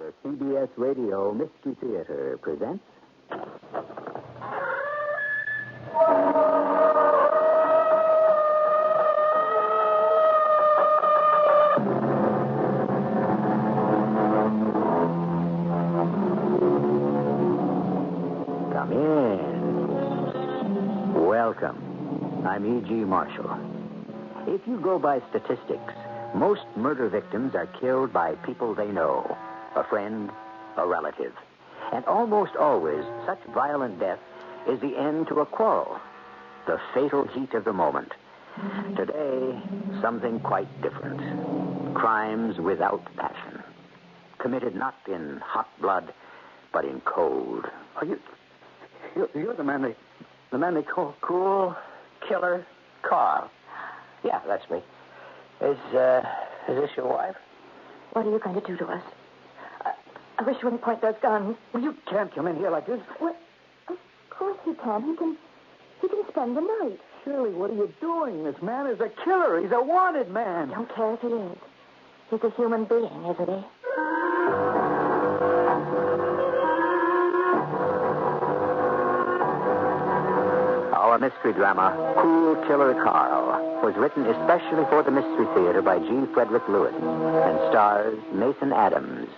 The CBS Radio Mystery Theater presents... Come in. Welcome. I'm E.G. Marshall. If you go by statistics, most murder victims are killed by people they know. A friend, a relative. And almost always, such violent death is the end to a quarrel. The fatal heat of the moment. Today, something quite different. Crimes without passion. Committed not in hot blood, but in cold. Are you're the man they call Cool Killer Karl. Yeah, that's me. Is this your wife? What are you going to do to us? I wish you wouldn't point those guns. Well, you can't come in here like this. Well, of course he can. He can spend the night. Shirley, what are you doing? This man is a killer. He's a wanted man. Don't care if he is. He's a human being, isn't he? Our mystery drama, Cool Killer Karl, was written especially for the Mystery Theater by G. Frederick Lewis and stars Mason Adams.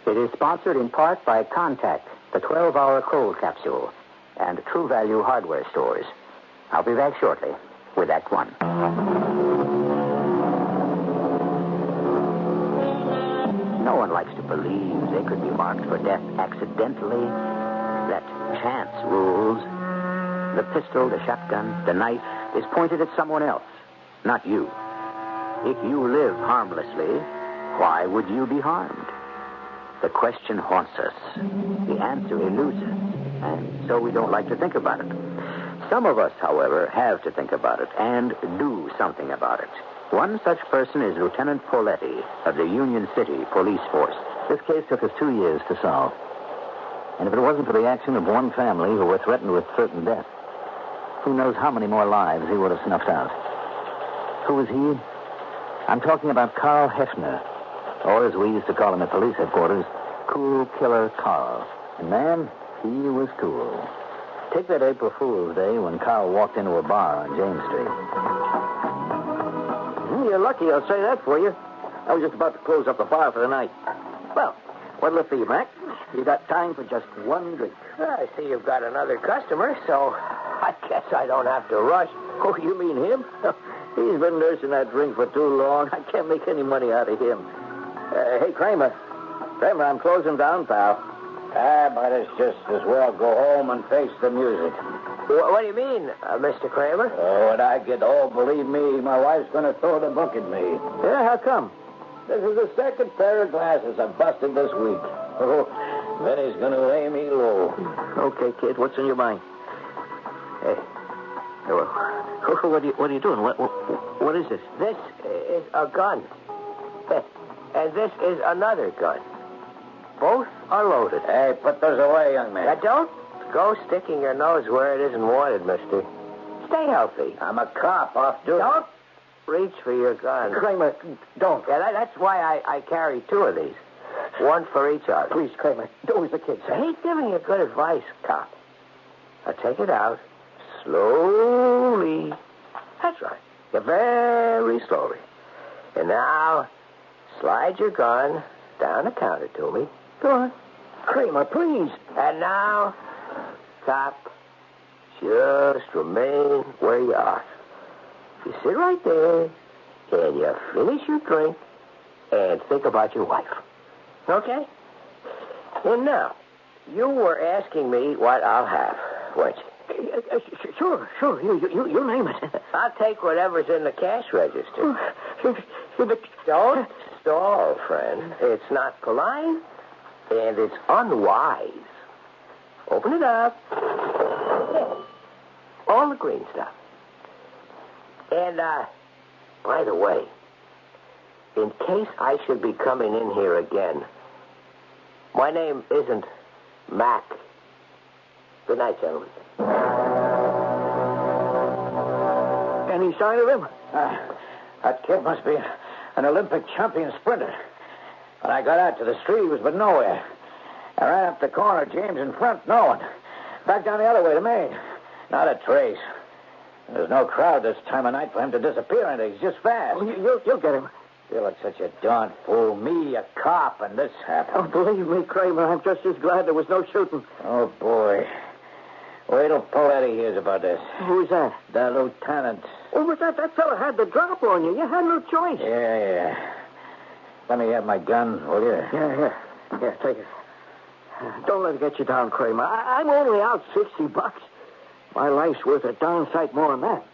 It is sponsored in part by Contact, the 12-hour cold capsule, and True Value hardware stores. I'll be back shortly with Act One. No one likes to believe they could be marked for death accidentally, that chance rules. The pistol, the shotgun, the knife is pointed at someone else, not you. If you live harmlessly, why would you be harmed? The question haunts us. The answer eludes us, and so we don't like to think about it. Some of us, however, have to think about it and do something about it. One such person is Lieutenant Poletti of the Union City Police Force. This case took us 2 years to solve. And if it wasn't for the action of one family who were threatened with certain death, who knows how many more lives he would have snuffed out. Who was he? I'm talking about Karl Hefner, or as we used to call him at police headquarters, Cool Killer Karl. And man, he was cool. Take that April Fool's Day when Karl walked into a bar on James Street. You're lucky, I'll say that for you. I was just about to close up the bar for the night. Well, what'll it be, Mac? You got time for just one drink. I see you've got another customer, so I guess I don't have to rush. Oh, you mean him? He's been nursing that drink for too long. I can't make any money out of him. Hey, Kramer. Kramer, I'm closing down, pal. But it's just as well go home and face the music. What do you mean, Mr. Kramer? Oh, when I get home, believe me, my wife's going to throw the book at me. Yeah, how come? This is the second pair of glasses I've busted this week. Oh, Benny's going to lay me low. Okay, kid, what's on your mind? Hey, what are you doing? What is this? This is a gun. And this is another gun. Both are loaded. Hey, put those away, young man. Now, don't go sticking your nose where it isn't wanted, mister. Stay healthy. I'm a cop off duty. Don't reach for your gun. Kramer, don't. Yeah, that's why I carry two of these. One for each other. Please, Kramer, do as the kid says. He's giving you good advice, cop. Now, take it out. Slowly. That's right. Yeah, very slowly. And now, slide your gun down the counter to me. Go on. Kramer, please. And now, cop, just remain where you are. You sit right there, and you finish your drink, and think about your wife. Okay? And now, you were asking me what I'll have, weren't you? Sure. You name it. I'll take whatever's in the cash register. Don't stall, friend. It's not polite, and it's unwise. Open it up. All the green stuff. And, by the way, in case I should be coming in here again, my name isn't Mac. Good night, gentlemen. Any sign of him? That kid must be an Olympic champion sprinter. When I got out to the street, he was but nowhere. I ran up the corner, James in front, no one. Back down the other way to Main. Not a trace. There's no crowd this time of night for him to disappear, and he's just fast. Oh, you'll get him. You look such a darn fool. Me, a cop, and this happened. Oh, believe me, Kramer, I'm just as glad there was no shooting. Oh, boy. Wait till Poletti hears about this. Who's that? The lieutenant. Oh, but that fella had the drop on you. You had no choice. Yeah. Let me have my gun, will you? Yeah, take it. Don't let it get you down, Kramer. I'm only out $60. My life's worth a darn sight more than that.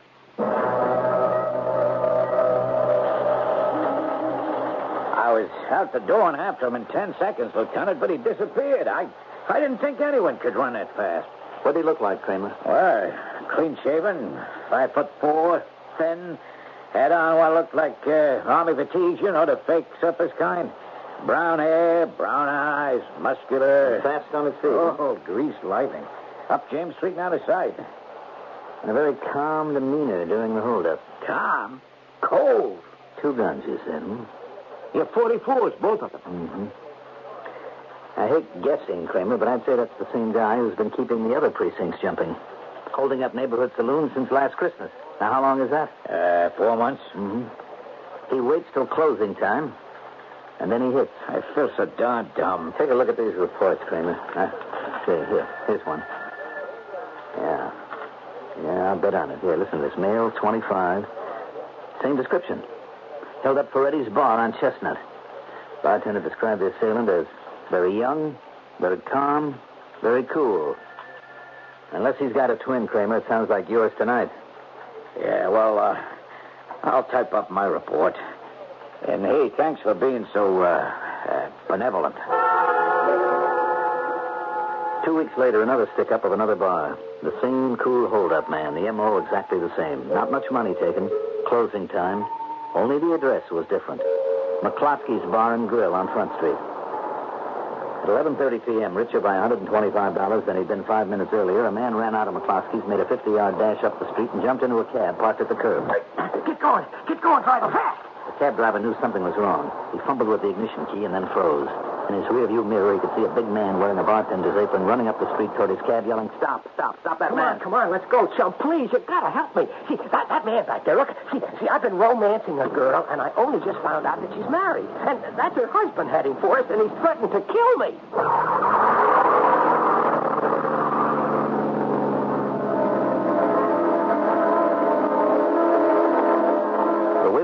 I was out the door and after him in 10 seconds, Lieutenant, but he disappeared. I didn't think anyone could run that fast. What did he look like, Kramer? Well, clean-shaven, 5'4", thin, had on what looked like army fatigues, the fake surface kind. Brown hair, brown eyes, muscular. Fast on his feet. Oh, greased lightning. Up James Street and out of sight. And a very calm demeanor during the holdup. Calm? Cold. 2 guns, you said, Yeah, 44s, both of them. Mm-hmm. I hate guessing, Kramer, but I'd say that's the same guy who's been keeping the other precincts jumping. Holding up neighborhood saloons since last Christmas. Now, how long is that? 4 months. Mm-hmm. He waits till closing time, and then he hits. I feel so darn dumb. Take a look at these reports, Kramer. Here's one. Yeah, I'll bet on it. Here, listen to this. Male, 25. Same description. Held up Ferretti's bar on Chestnut. Bartender described the assailant as very young, very calm, very cool. Unless he's got a twin, Kramer, it sounds like yours tonight. Yeah, well, I'll type up my report. And, hey, thanks for being so, benevolent. 2 weeks later, another stick-up of another bar. The same cool hold-up man. The M.O. exactly the same. Not much money taken. Closing time. Only the address was different. McCloskey's Bar and Grill on Front Street. At 11:30 p.m., richer by $125 than he'd been 5 minutes earlier, a man ran out of McCloskey's, made a 50-yard dash up the street, and jumped into a cab parked at the curb. Get going, driver, fast! The cab driver knew something was wrong. He fumbled with the ignition key and then froze. In his rearview mirror, he could see a big man wearing a bartender's apron running up the street toward his cab, yelling, Stop that man. Come on, let's go, chum. Please, you gotta help me. See, that man back there, look. See, I've been romancing a girl, and I only just found out that she's married. And that's her husband heading for us, and he's threatened to kill me.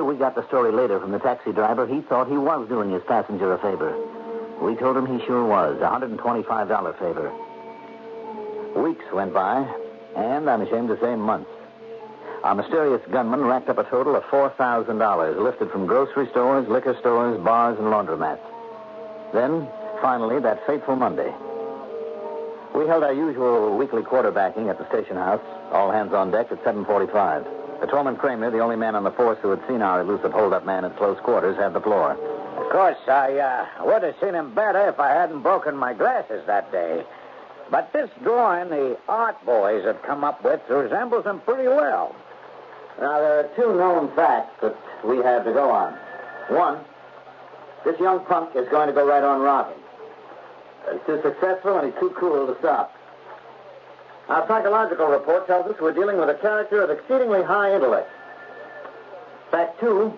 We got the story later from the taxi driver. He thought he was doing his passenger a favor. We told him he sure was. A $125 favor. Weeks went by, and I'm ashamed to say months. Our mysterious gunman racked up a total of $4,000, lifted from grocery stores, liquor stores, bars, and laundromats. Then, finally, that fateful Monday. We held our usual weekly quarterbacking at the station house, all hands on deck at 7:45. Patrolman Kramer, the only man on the force who had seen our elusive hold-up man at close quarters, had the floor. Of course, I would have seen him better if I hadn't broken my glasses that day. But this drawing the art boys have come up with resembles him pretty well. Now, there are 2 known facts that we have to go on. 1, this young punk is going to go right on rocking. He's too successful and he's too cool to stop. Our psychological report tells us we're dealing with a character of exceedingly high intellect. Fact 2,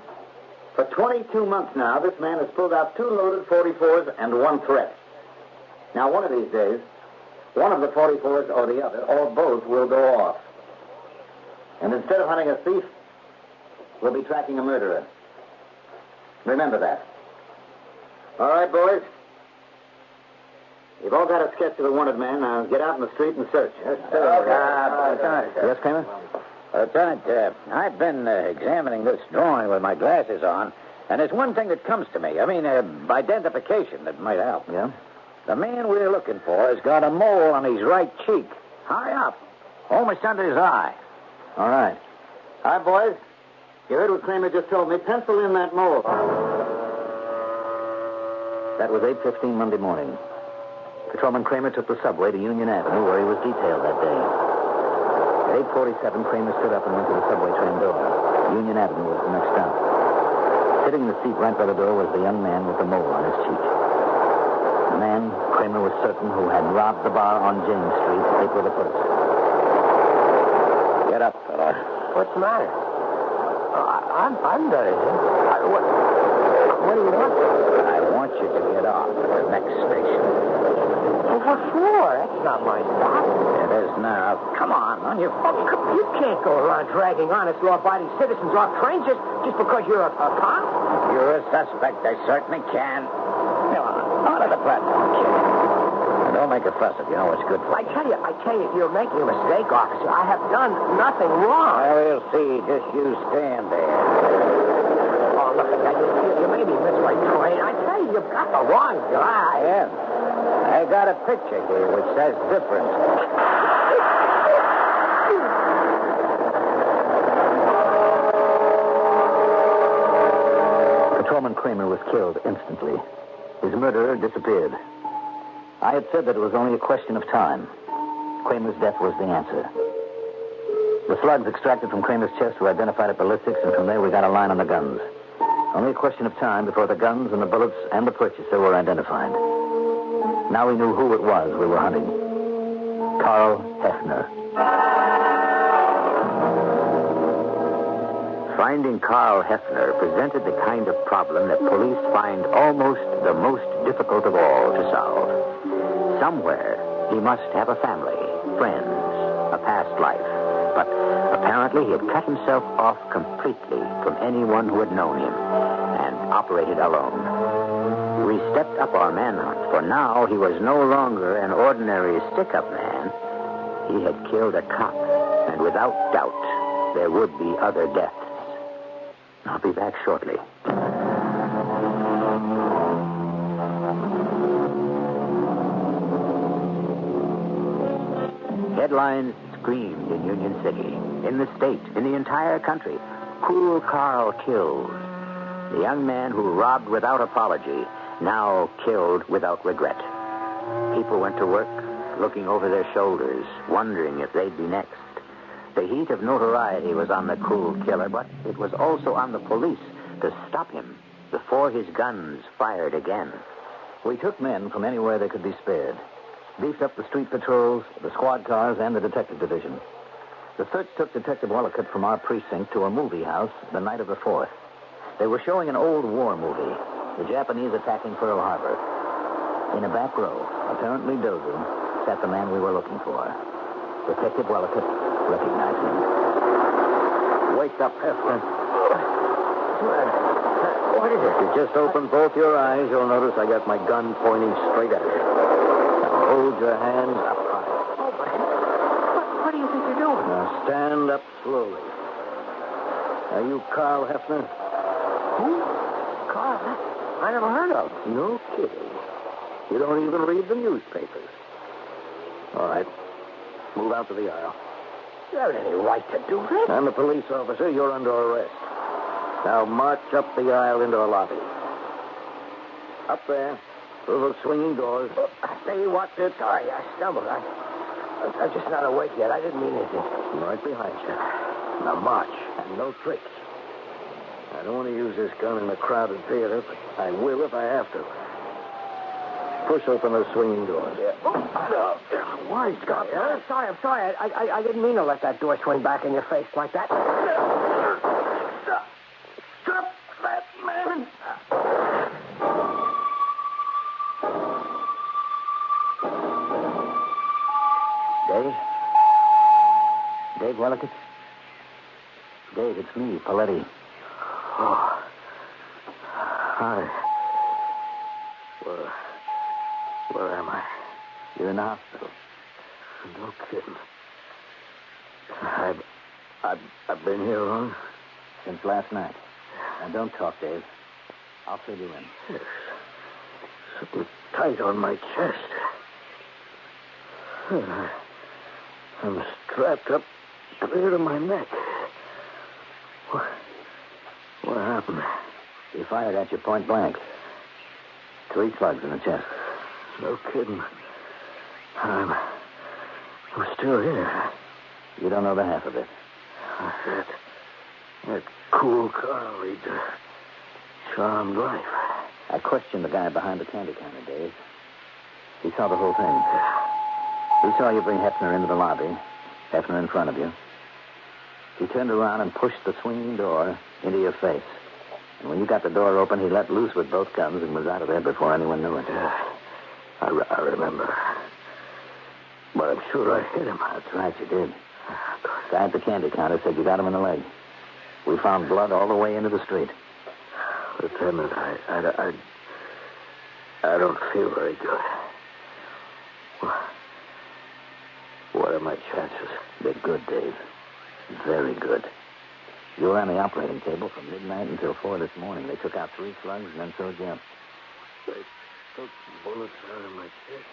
for 22 months now, this man has pulled out 2 loaded 44s and 1 threat. Now, one of these days, one of the 44s or the other, or both, will go off. And instead of hunting a thief, we'll be tracking a murderer. Remember that. All right, boys. You've all got a sketch of the wanted man. Now get out in the street and search. Yes, sir. Lieutenant. Yes, Kramer? Lieutenant, I've been examining this drawing with my glasses on, and there's one thing that comes to me. I mean, identification that might help. Yeah? The man we're looking for has got a mole on his right cheek, high up, almost under his eye. All right. All right, boys. You heard what Kramer just told me. Pencil in that mole. That was 8:15 Monday morning. Patrolman Kramer took the subway to Union Avenue, where he was detailed that day. At 8:47, Kramer stood up and went to the subway train door. Union Avenue was the next stop. Sitting in the seat right by the door was the young man with the mole on his cheek. The man, Kramer was certain, who had robbed the bar on James Street April the 1st. Get up, fella. What's the matter? I'm ready. What do you want? I want you to get off at the next station. Well, what for? That's not my stop. It is now. Come on your feet. You can't go around dragging honest, law-abiding citizens off trains just because you're a cop. If you're a suspect, I certainly can. Come on to the platform, kid. And don't make a fuss if you know what's good for I tell you, you're making a mistake, officer. I have done nothing wrong. Well, we'll see. Just you stand there. Oh, look at that. You made me miss my train. I tell you, you've got the wrong guy. Yeah. I got a picture here which says different. Patrolman Kramer was killed instantly. His murderer disappeared. I had said that it was only a question of time. Kramer's death was the answer. The slugs extracted from Kramer's chest were identified at ballistics, and from there we got a line on the guns. Only a question of time before the guns and the bullets and the purchaser were identified. Now we knew who it was we were hunting. Karl Hefner. Finding Karl Hefner presented the kind of problem that police find almost the most difficult of all to solve. Somewhere, he must have a family, friends, a past life. But apparently he had cut himself off completely from anyone who had known him and operated alone. We stepped up our manhunt, for now he was no longer an ordinary stick-up man. He had killed a cop, and without doubt, there would be other deaths. I'll be back shortly. Headlines screamed in Union City, in the state, in the entire country. Cool Karl killed. The young man who robbed without apology, now killed without regret. People went to work, looking over their shoulders, wondering if they'd be next. The heat of notoriety was on the cool killer, but it was also on the police to stop him before his guns fired again. We took men from anywhere they could be spared. Beefed up the street patrols, the squad cars, and the detective division. The search took Detective Wallicott from our precinct to a movie house the night of the 4th. They were showing an old war movie, the Japanese attacking Pearl Harbor. In a back row, apparently dozing, sat the man we were looking for. Detective Wallicott recognized him. Wake up, Hefner. What is it? If you just open both your eyes, you'll notice I got my gun pointing straight at you. Now hold your hands up high. Oh, but what do you think you're doing? Now stand up slowly. Are you Karl Hefner? Who? Karl? I never heard of. No kidding. You don't even read the newspapers. All right. Move out to the aisle. You haven't any right to do this. I'm a police officer. You're under arrest. Now march up the aisle into the lobby. Up there, through those swinging doors. Oh, say what? Sorry, I stumbled. I'm just not awake yet. I didn't mean anything. Right behind you. Now march, and no tricks. I don't want to use this gun in a crowded theater, but I will if I have to. Push open those swinging doors. Yeah. Oh, why, Scott? I'm sorry. I didn't mean to let that door swing back in your face like that. Stop that man! Dave Wallicott? Dave, it's me, Paletti. Oh. Hi. Where am I? You're in the hospital. No kidding. I've been here long? Since last night. Now, don't talk, Dave. I'll fill you in. Yes. Something tight on my chest. I'm strapped up clear to my neck. What happened? He fired at you point blank. 3 slugs in the chest. No kidding. I'm still here. You don't know the half of it. That cool Karl, charmed life. I questioned the guy behind the candy counter, Dave. He saw the whole thing. He saw you bring Hefner into the lobby, Hefner in front of you. He turned around and pushed the swinging door into your face. And when you got the door open, he let loose with both guns and was out of there before anyone knew it. I remember. But I'm sure I hit him. That's right, you did. The guy at the candy counter said you got him in the leg. We found blood all the way into the street. Lieutenant, I don't feel very good. What are my chances? They're good, Dave. Very good. You were on the operating table from midnight until 4 this morning. They took out 3 slugs and then sewed you up. They took bullets out of my chest.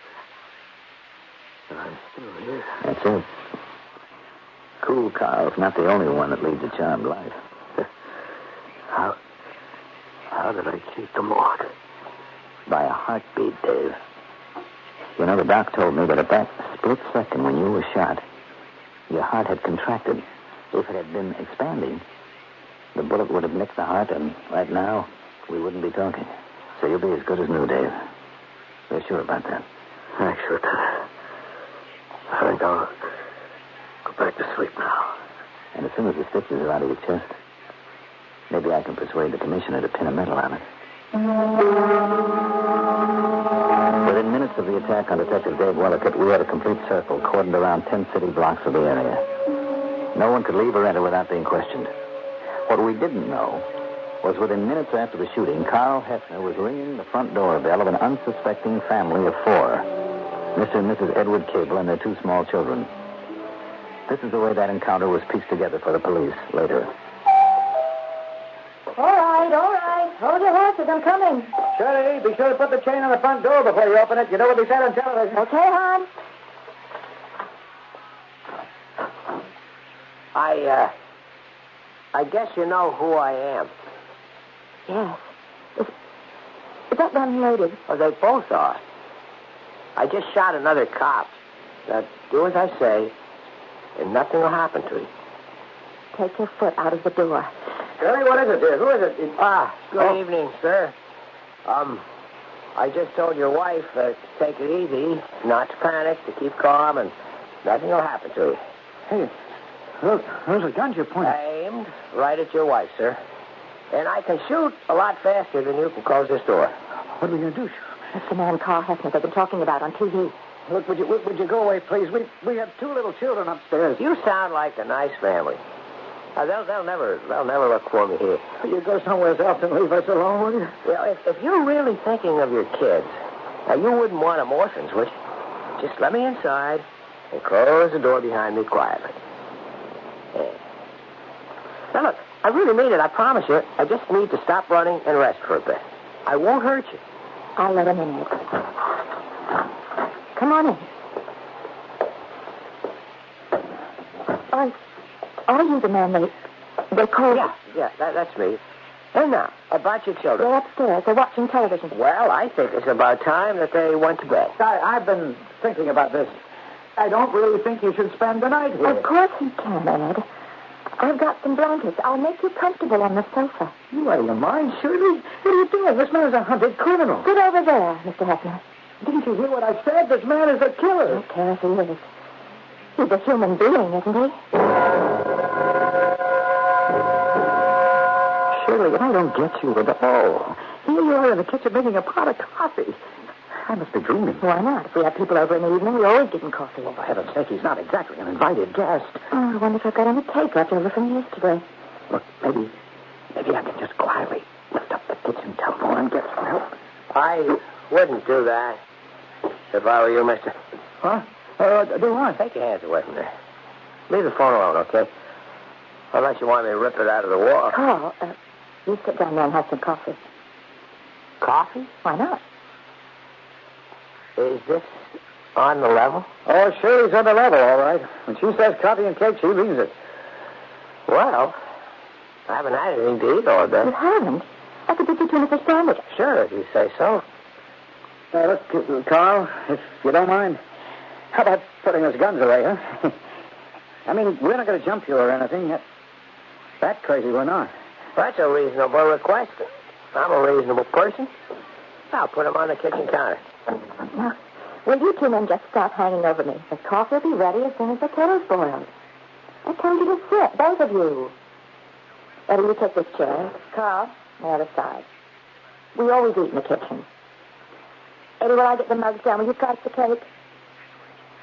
And I'm still here. That's it. Cool Karl's not the only one that leads a charmed life. How did I cheat the morgue? By a heartbeat, Dave. You know, the doc told me that at that split second when you were shot, your heart had contracted. If it had been expanding, the bullet would have nicked the heart, and right now, we wouldn't be talking. So you'll be as good as new, Dave. We're sure about that. Thanks, Lieutenant. I think I'll go back to sleep now. And as soon as the stitches are out of your chest, maybe I can persuade the commissioner to pin a medal on it. Within minutes of the attack on Detective Dave Wellicott, we had a complete circle cordoned around 10 city blocks of the area. No one could leave or enter without being questioned. What we didn't know was within minutes after the shooting, Karl Hefner was ringing the front door bell of an unsuspecting family of 4. Mr. and Mrs. Edward Cable and their 2 small children. This is the way that encounter was pieced together for the police later. All right. Hold your horses. I'm coming. Shirley, be sure to put the chain on the front door before you open it. You know what they said on television. Okay, hon. I guess you know who I am. Yes. Is that young lady? Oh, they both are. I just shot another cop. Now, do as I say, and nothing will happen to you. Take your foot out of the door. Shirley, what is it, dear? Who is it? Good evening, sir. I just told your wife to take it easy, not to panic, to keep calm, and nothing will happen to you. Hey, look, those are guns you're pointing. Aimed right at your wife, sir. And I can shoot a lot faster than you can close this door. What are we going to do? That's the man Karl Hefner they've been talking about on TV. Look, would you go away, please? We have 2 little children upstairs. You sound like a nice family. They'll never look for me here. You go somewhere else and leave us alone, will you? Well, if you're really thinking of your kids, now you wouldn't want them orphans, would you? Just let me inside and close the door behind me quietly. Yeah. Now, look, I really mean it, I promise you. I just need to stop running and rest for a bit. I won't hurt you. I'll let him in here. Come on in. Are you the man they called? Yeah, that's me. And now, about your children. They're upstairs. They're watching television. Well, I think it's about time that they went to bed. I've been thinking about this. I don't really think you should spend the night here. Of course he can, Ed. I've got some blankets. I'll make you comfortable on the sofa. You out of your mind, Shirley? What are you doing? This man is a hunted criminal. Sit over there, Mr. Hefner. Didn't you hear what I said? This man is a killer. I don't care if he is. He's a human being, isn't he? Shirley, I don't get you at all. Here you are in the kitchen making a pot of coffee. I must be dreaming. Why not? If we have people over in the evening, we always give them coffee. Well, for heaven's sake, he's not exactly an invited guest. Oh, I wonder if I've got any cake left over from yesterday. Look, maybe I can just quietly lift up the kitchen telephone and get some help. I wouldn't do that if I were you, mister. Huh? Do what? Take your hands away from there. Leave the phone alone, okay? Unless you want me to rip it out of the wall. Carl, you sit down there and have some coffee. Coffee? Why not? Is this on the level? Oh, Shirley's on the level, all right. When she says coffee and cake, she means it. Well, I haven't had anything to eat all day. You haven't? I could get you tuna fish sandwich. Sure, if you say so. Look, Karl, if you don't mind, how about putting those guns away, huh? I mean, we're not going to jump you or anything. That crazy we're not. That's a reasonable request. I'm a reasonable person. I'll put them on the kitchen counter. Now, will you two men just stop hanging over me? The coffee will be ready as soon as the kettle's boiled. I told you to sit, both of you. Eddie, you take this chair. Karl, the other side. We always eat in the kitchen. Eddie, will I get the mugs down? Will you slice the cake?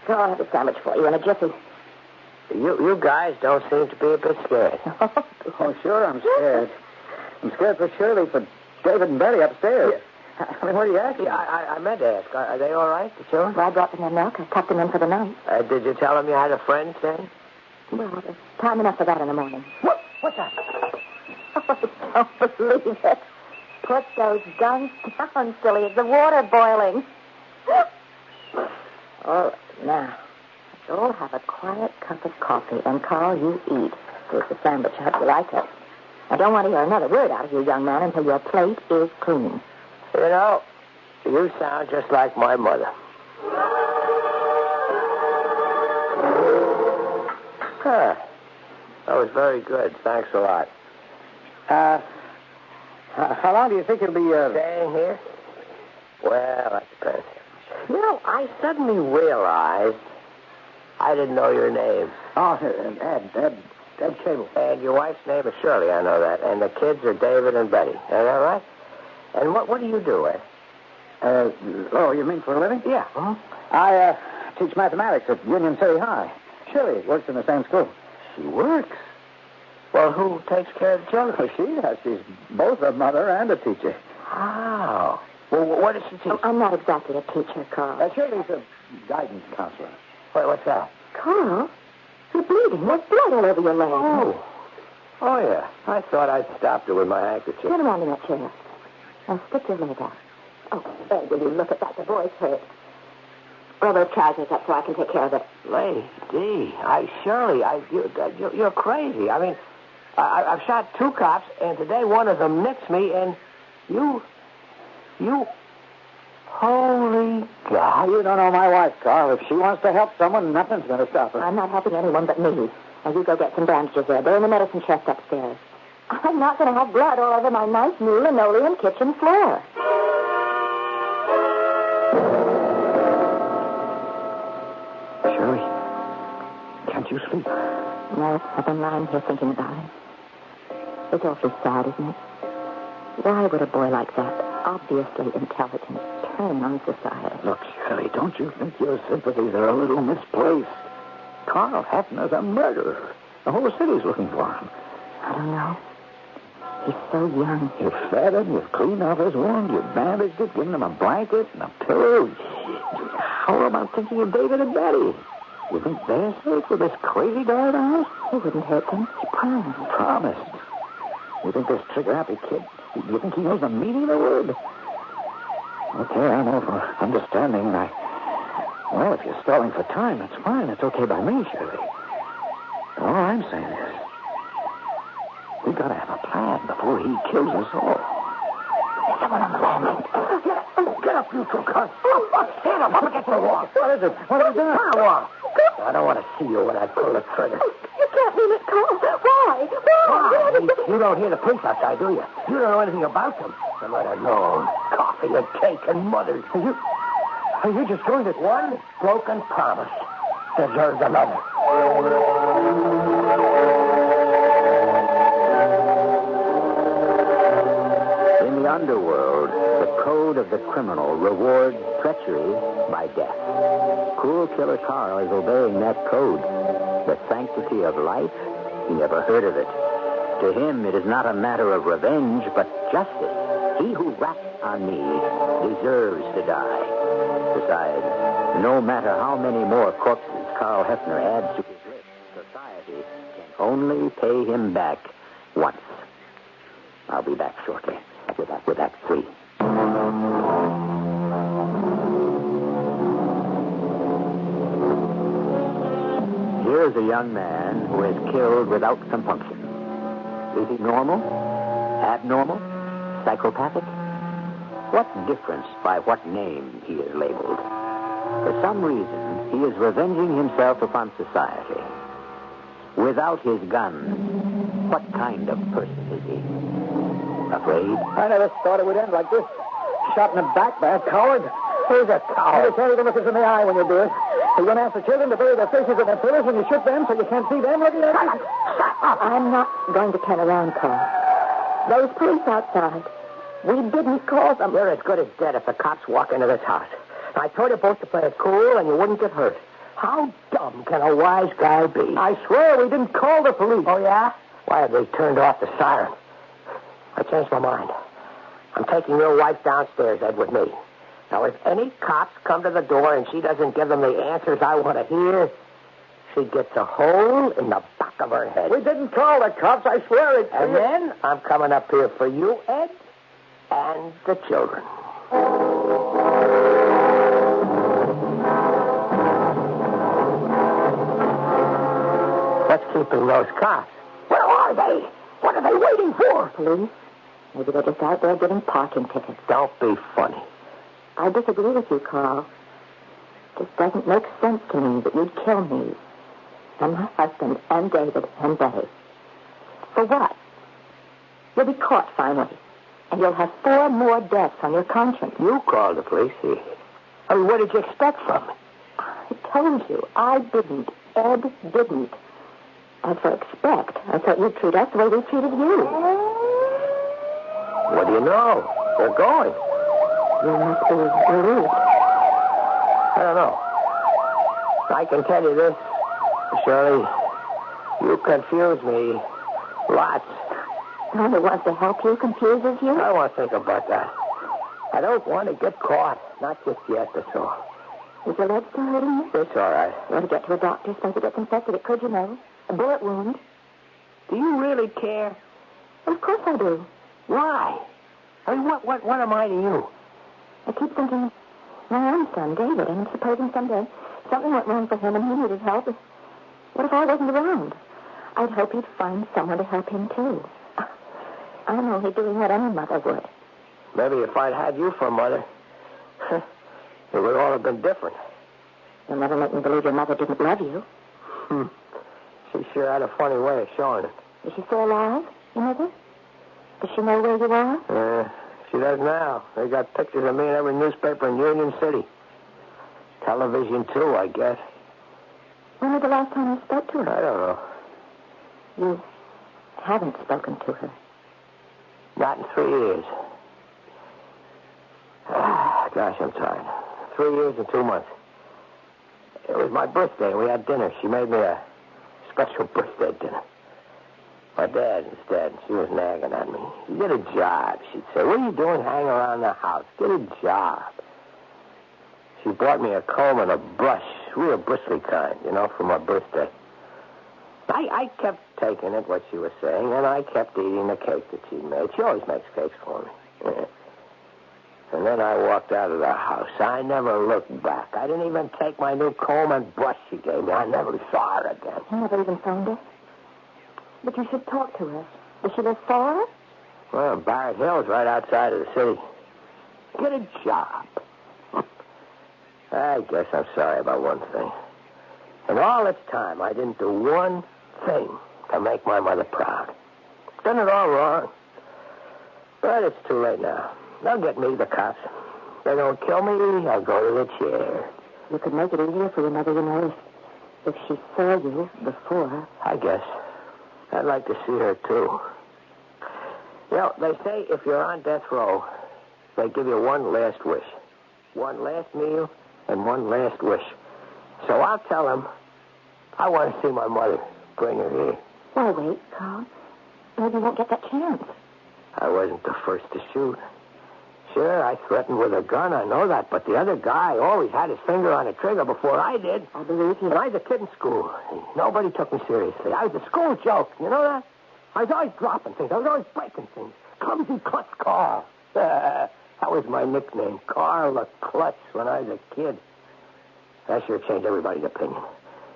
Karl, I'll have a sandwich for you in a jiffy. You guys don't seem to be a bit scared. Oh, sure, I'm scared. I'm scared for Shirley, for David and Betty upstairs. Yeah. I mean, what are you asking? Yeah, I meant to ask. Are they all right, the children? Well, I brought them their milk. I tucked them in for the night. Did you tell them you had a friend staying? Well, there's time enough for that in the morning. What's that? Oh, I don't believe it. Put those guns down, silly. Is the water boiling? All right, now, let's all have a quiet cup of coffee. And, Karl, you eat. Here's the sandwich. I hope you like it. I don't want to hear another word out of you, young man, until your plate is clean. You know, you sound just like my mother. Huh. That was very good. Thanks a lot. How long do you think you'll be, Staying here? Well, that depends. You know, I suddenly realized I didn't know your name. Oh, Ed Cable. And your wife's name is Shirley, I know that. And the kids are David and Betty. Is that right? And what do you do, Ed? You mean for a living? Yeah. Huh? I teach mathematics at Union City High. Shirley works in the same school. She works? Well, who takes care of the children? Well, she does. She's both a mother and a teacher. Oh. Well, what does she teach? Oh, I'm not exactly a teacher, Karl. Shirley's a guidance counselor. What's that? Karl, you're bleeding. There's blood all over your leg. Oh, yeah. I thought I'd stopped her with my handkerchief. Turn around in that chair. Now, stick your leg out. Oh, Ed, will you look at that? The boy's hurt. Roll those trousers up so I can take care of it. Lady, Shirley, you're crazy. I mean, I've shot 2 cops, and today one of them nicked me, and you... Holy God. You don't know my wife, Karl. If she wants to help someone, nothing's going to stop her. I'm not helping anyone but me. Now, you go get some bandages there. They're in the medicine chest upstairs. I'm not going to have blood all over my nice new linoleum kitchen floor. Shirley, can't you sleep? No, I've been lying here thinking about it. It's awfully sad, isn't it? Why would a boy like that, obviously intelligent, turn on society? Look, Shirley, don't you think your sympathies are a little misplaced? Karl Hefner's a murderer. The whole city's looking for him. I don't know. He's so young. You've fed him, you've cleaned off his wound, you've bandaged it, given him a blanket and a pillow. How about thinking of David and Betty? You think they're safe with this crazy guy in the house? He wouldn't hurt them. He promised. Promised? You think this trigger-happy kid, you think he knows the meaning of the word? Okay, I'm all for understanding. Well, if you're stalling for time, that's fine. It's okay by me, Shirley. All I'm saying is, we gotta have a plan before he kills us all. There's someone on the landing. Get up, you two cunts. Stand up against the wall. What is it? What have you done? Turn the wall. I don't want to see you when I pull the trigger. You can't mean it, Karl. Why? You don't hear the police outside, do you? You don't know anything about them. The let alone coffee and cake and mothers. Are you just going to... One broken promise deserves another. In the underworld, the code of the criminal rewards treachery by death. Cruel killer Karl is obeying that code. The sanctity of life, he never heard of it. To him, it is not a matter of revenge, but justice. He who rats on me deserves to die. Besides, no matter how many more corpses Karl Hefner adds to his list, society can only pay him back once. I'll be back shortly with Act 3. Here's a young man who is killed without compunction. Is he normal? Abnormal? Psychopathic? What difference by what name he is labeled? For some reason, he is revenging himself upon society. Without his gun, what kind of person is he? Afraid? I never thought it would end like this. Shot in the back by a coward. Who's a coward? I tell you to look us in the eye when you do it. You're going to ask the children to bury their faces in their pillows when you shoot them so you can't see them looking at you? I'm not going to turn around, Carl. Those police outside, we didn't call them. You're as good as dead if the cops walk into this house. I told you both to play it cool and you wouldn't get hurt. How dumb can a wise guy be? I swear we didn't call the police. Oh, yeah? Why have they turned off the siren? I changed my mind. I'm taking your wife downstairs, Ed, with me. Now, if any cops come to the door and she doesn't give them the answers I want to hear, she gets a hole in the back of her head. We didn't call the cops, I swear it. And then I'm coming up here for you, Ed, and the children. What's keeping those cops? Where are they? What are they waiting for? Police? Maybe they're just out there giving parking tickets. Don't be funny. I disagree with you, Carl. It just doesn't make sense to me that you'd kill me and my husband and David and Betty. For what? You'll be caught finally, and you'll have 4 more deaths on your conscience. You called the police. I mean, what did you expect from me? I told you, I didn't. Ed didn't. As for expect, I thought you'd treat us the way we treated you. What do you know? They're going. You must be relieved. I don't know. I can tell you this, Shirley. You confuse me lots. No one wants to help you confuses you? I won't think about that. I don't want to get caught. Not just yet, that's all. Is your leg still hurting you? It's all right. You ought to get to a doctor. Suppose it gets infected. It could, you know. A bullet wound. Do you really care? Of course I do. Why? I mean, what am I to you? I keep thinking, my own son, David, and supposing someday something went wrong for him and he needed help. What if I wasn't around? I'd hope he'd find someone to help him, too. I'm only doing what any mother would. Maybe if I'd had you for a mother, it would all have been different. You'll never make me believe your mother didn't love you. She sure had a funny way of showing it. Is she still alive, your mother? Does she know where you are? She does now. They got pictures of me in every newspaper in Union City. Television, too, I guess. When was the last time you spoke to her? I don't know. You haven't spoken to her. Not in 3 years. Gosh, I'm tired. 3 years and 2 months. It was my birthday. We had dinner. She made me a special birthday dinner. My dad instead. She was nagging at me. Get a job, she'd say. What are you doing hanging around the house? Get a job. She bought me a comb and a brush. Real bristly kind, for my birthday. I kept taking it, what she was saying, and I kept eating the cake that she'd made. She always makes cakes for me. And then I walked out of the house. I never looked back. I didn't even take my new comb and brush she gave me. I never saw her again. You never even phoned her? But you should talk to her. Does she live far? Well, Barrett Hill's right outside of the city. Get a job. I guess I'm sorry about one thing. In all this time, I didn't do one thing to make my mother proud. Done it all wrong. But it's too late now. They'll get me, the cops. They don't kill me, I'll go to the chair. You could make it easier for your mother, if she saw you before. I guess. I'd like to see her, too. They say if you're on death row, they give you one last wish. One last meal and one last wish. So I'll tell them I want to see my mother. Bring her here. Why wait, Carl? Maybe you won't get that chance. I wasn't the first to shoot. Sure, I threatened with a gun, I know that, but the other guy always had his finger on the trigger before I did. I believe you. When I was a kid in school, nobody took me seriously. I was a school joke, you know that? I was always dropping things. I was always breaking things. Clumsy Klutz Karl. That was my nickname, Karl the Klutz, when I was a kid. That sure changed everybody's opinion.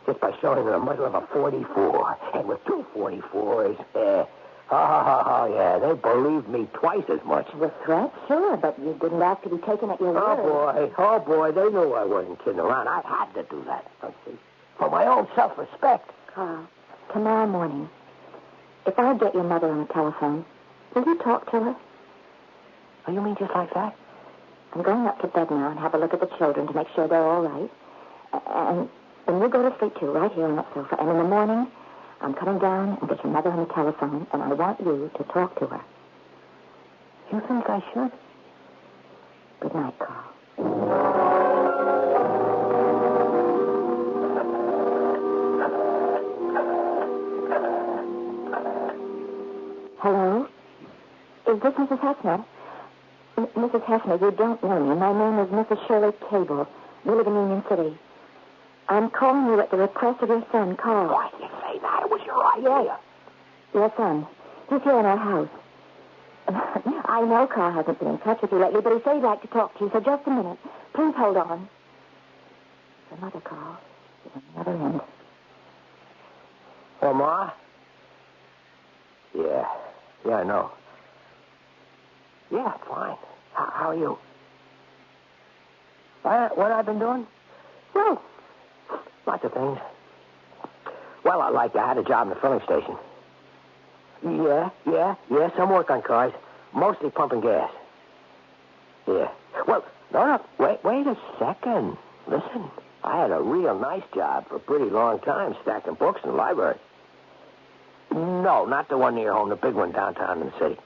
Just by showing them the muzzle of a .44. And with 2 44s, yeah, they believed me twice as much. With threats, sure, but you didn't ask to be taken at your word. Oh, boy, they knew I wasn't kidding around. I had to do that, don't see, for my own self-respect. Carl, tomorrow morning, if I get your mother on the telephone, Will you talk to her? Oh, you mean just like that? I'm going up to bed now and have a look at the children to make sure they're all right. And you go to sleep, too, right here on that sofa. And in the morning, I'm coming down and get your mother on the telephone, and I want you to talk to her. You think I should? Good night, Karl. Hello? Is this Mrs. Hefner? Mrs. Hefner, you don't know me. My name is Mrs. Shirley Cable. We live in Union City. I'm calling you at the request of your son, Karl. Why did you say that? It was your idea. Your son. He's here in our house. I know Karl hasn't been in touch with you lately, but he said he'd like to talk to you, so just a minute. Please hold on. Your mother, Karl, is on the other end. Oh, Ma? Yeah, I know. Yeah, fine. How are you? What I've been doing? Well, lots of things. Well, I had a job in the filling station. Yeah, some work on cars. Mostly pumping gas. Yeah. Well, no, wait a second. Listen, I had a real nice job for a pretty long time stacking books in the library. No, not the one near home, the big one downtown in the city.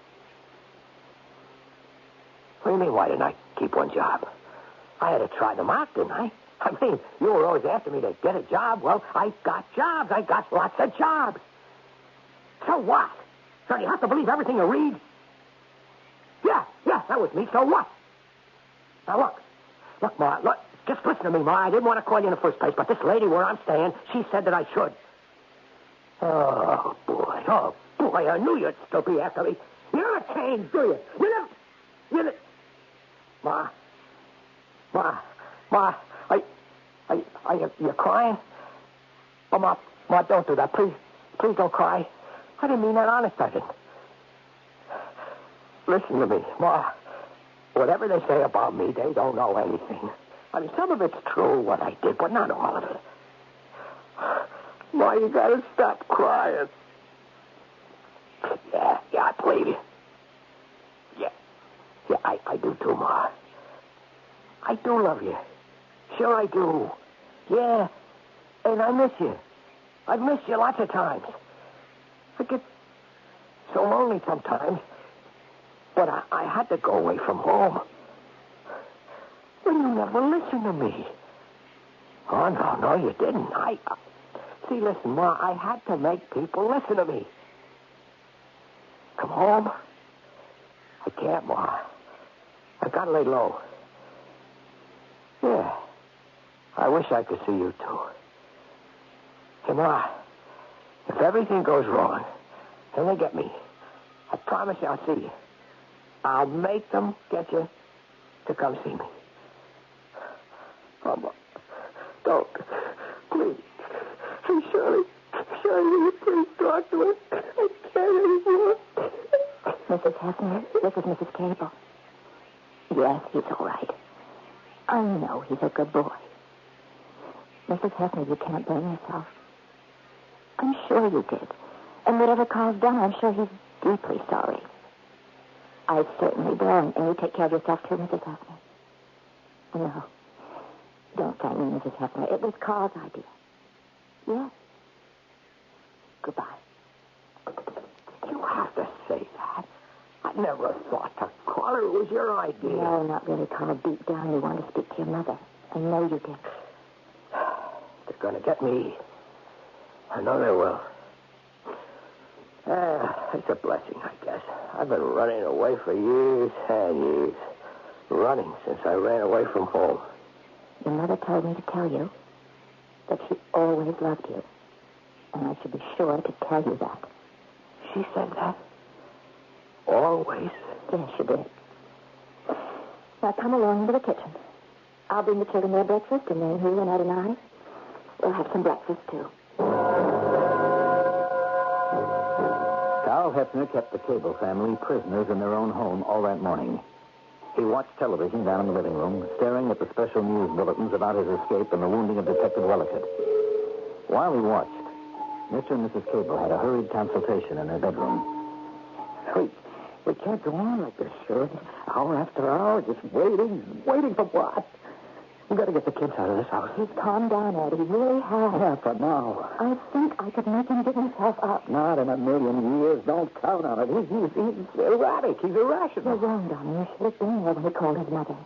What do you mean, why didn't I keep one job? I had to try them out, didn't I? I mean, you were always after me to get a job. Well, I got jobs. I got lots of jobs. So what? So do you have to believe everything you read? Yeah, that was me. So what? Now, look, Ma, just listen to me, Ma. I didn't want to call you in the first place, but this lady where I'm staying, she said that I should. Oh, boy, I knew you'd still be after me. You never changed, do you? You never... Ma, are you crying? Oh, Ma, don't do that. Please don't cry. I didn't mean that, honest, I didn't. Listen to me, Ma. Whatever they say about me, they don't know anything. I mean, some of it's true, what I did, but not all of it. Ma, you gotta stop crying. Yeah, I believe you. Yeah, I do too, Ma. I do love you. Sure I do. Yeah, and I miss you. I've missed you lots of times. I get so lonely sometimes. But I had to go away from home. Well, you never listened to me. Oh, no, you didn't. See, listen, Ma, I had to make people listen to me. Come home? I can't, Ma. I gotta lay low. Yeah. I wish I could see you, too. Hey, Ma, if everything goes wrong, and they get me, I promise you I'll see you. I'll make them get you to come see me. Oh, Ma, don't. Please. Hey, Shirley, will you please talk to him? I can't anymore. Mrs. Hefner, this is Mrs. Cable. Yes, he's all right. I know he's a good boy. Mrs. Hefner, you can't blame yourself. I'm sure you did. And whatever Karl's done, I'm sure he's deeply sorry. I certainly will, and you take care of yourself too, Mrs. Hefner. No. Don't thank me, Mrs. Hefner. It was Karl's idea. Yes. Goodbye. You have to say that. I never thought to call her. It was your idea. No, not really, Karl. Deep down, you want to speak to your mother. I know you did. They're going to get me. I know they will. It's a blessing, I guess. I've been running away for years and years. Running since I ran away from home. Your mother told me to tell you that she always loved you. And I should be sure to tell you that. She said that? Always? Yes, she did. Now come along to the kitchen. I'll bring the children their breakfast, and then you and Ed and I will have some breakfast, too. Karl Hefner kept the Cable family prisoners in their own home all that morning. He watched television down in the living room, staring at the special news bulletins about his escape and the wounding of Detective Wellicott. While he watched, Mr. and Mrs. Cable had a hurried consultation in their bedroom. We can't go on like this, Shirley. Hour after hour, just waiting. Waiting for what? We got to get the kids out of this house. He's calmed down, Ed. He really has. Yeah, for now. I think I could make him give himself up. Not in a million years. Don't count on it. He's erratic. He's irrational. You're wrong, Donnie. You should have been there when he called his mother.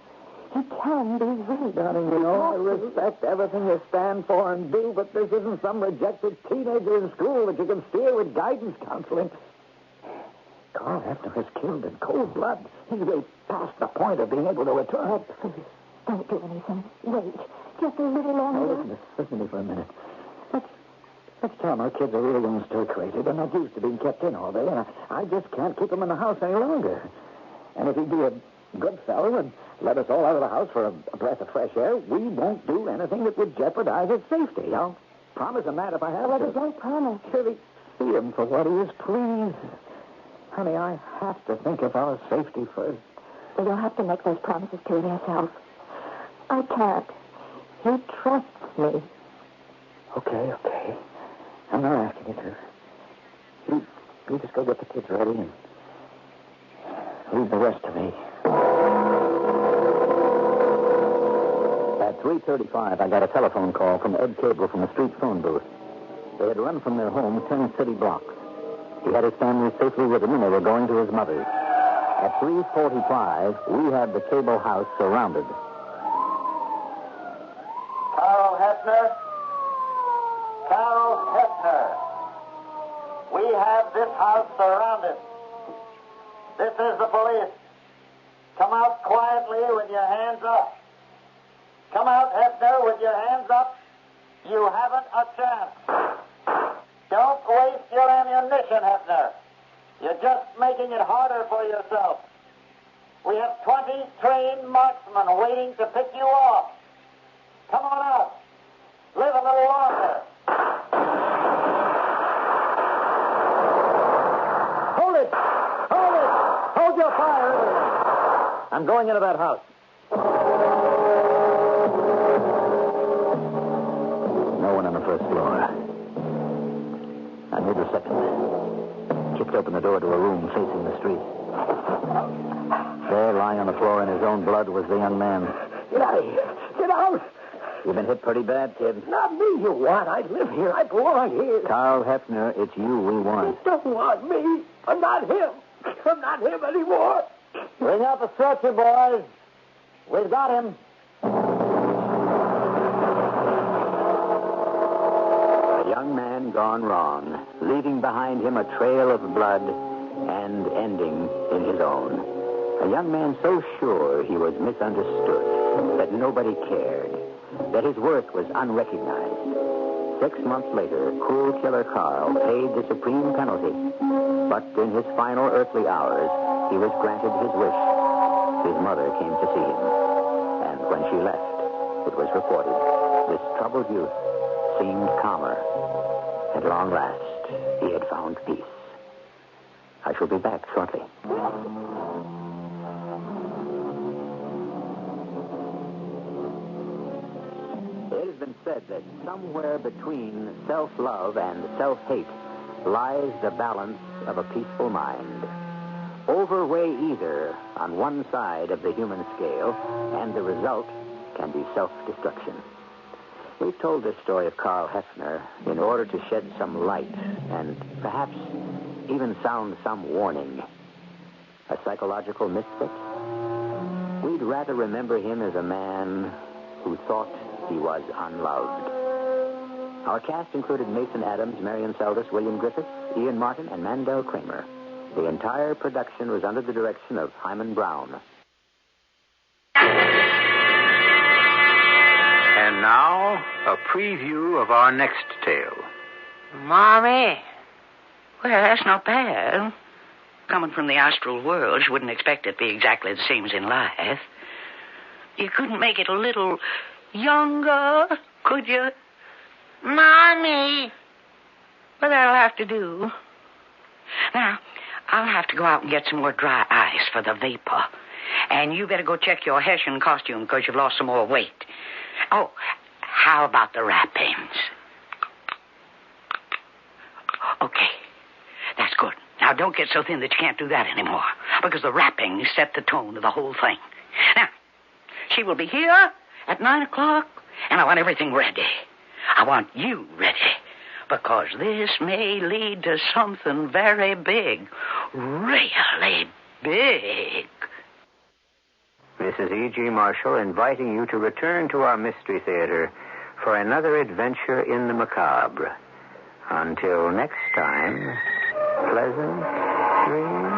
He can be weak. Darling, you know, I respect everything you stand for and do, but this isn't some rejected teenager in school that you can steer with guidance counseling. Karl Hefner was killed in cold blood. He's way past the point of being able to return. Please, don't do anything. Wait. Just a little longer. Now, listen to me for a minute. Let's tell them our kids are real young, stir-crazy. They're not used to being kept in all day, and I just can't keep them in the house any longer. And if he'd be a good fellow and let us all out of the house for a breath of fresh air, we won't do anything that would jeopardize his safety. I'll promise him that if I have to. But don't promise. Shirley, see him for what he is, please. Honey, I have to think of our safety first. Well, you'll have to make those promises to him yourself. I can't. He trusts me. Okay. I'm not asking you to. You just go get the kids ready and leave the rest to me. At 3:35, I got a telephone call from Ed Cable from the street phone booth. They had run from their home 10 city blocks. He had his family safely with him, and they were going to his mother's. At 3:45, we had the Cable house surrounded. Karl Hefner. We have this house surrounded. This is the police. Come out quietly with your hands up. Come out, Hefner, with your hands up. You haven't a chance. Don't waste your ammunition, Hefner. You're just making it harder for yourself. We have 20 trained marksmen waiting to pick you off. Come on out. Live a little longer. Hold your fire. I'm going into that house. No one on the first floor. I moved a second. Kicked open the door to a room facing the street. There, lying on the floor in his own blood, was the young man. Get out of here. Get out. You've been hit pretty bad, kid. Not me, you want. I live here. I belong here. Karl Hefner, it's you we want. You don't want me. I'm not him. I'm not him anymore. Bring out the stretcher, boys. We've got him. A young man gone wrong, leaving behind him a trail of blood and ending in his own. A young man so sure he was misunderstood, that nobody cared, that his worth was unrecognized. 6 months later, cruel killer Karl paid the supreme penalty. But in his final earthly hours, he was granted his wish. His mother came to see him. And when she left, it was reported, this troubled youth seemed calmer. At long last, he had found peace. I shall be back shortly. It has been said that somewhere between self-love and self-hate lies the balance of a peaceful mind. Overweigh either on one side of the human scale, and the result can be self-destruction. We've told this story of Karl Hefner in order to shed some light and perhaps even sound some warning. A psychological misfit? We'd rather remember him as a man who thought he was unloved. Our cast included Mason Adams, Marion Seldes, William Griffiths, Ian Martin, and Mandel Kramer. The entire production was under the direction of Himan Brown. And now, a preview of our next tale. Mommy? Well, that's not bad. Coming from the astral world, you wouldn't expect it to be exactly the same as in life. You couldn't make it a little younger, could you? Mommy! Well, that'll have to do. Now, I'll have to go out and get some more dry ice for the vapor. And you better go check your Hessian costume because you've lost some more weight. Oh, how about the wrappings? Okay, that's good. Now, don't get so thin that you can't do that anymore. because the wrapping set the tone of the whole thing. Now, she will be here at 9 o'clock, and I want everything ready. I want you ready, because this may lead to something very big. Really big. This is E.G. Marshall inviting you to return to our Mystery Theater for another adventure in the macabre. Until next time, pleasant dreams.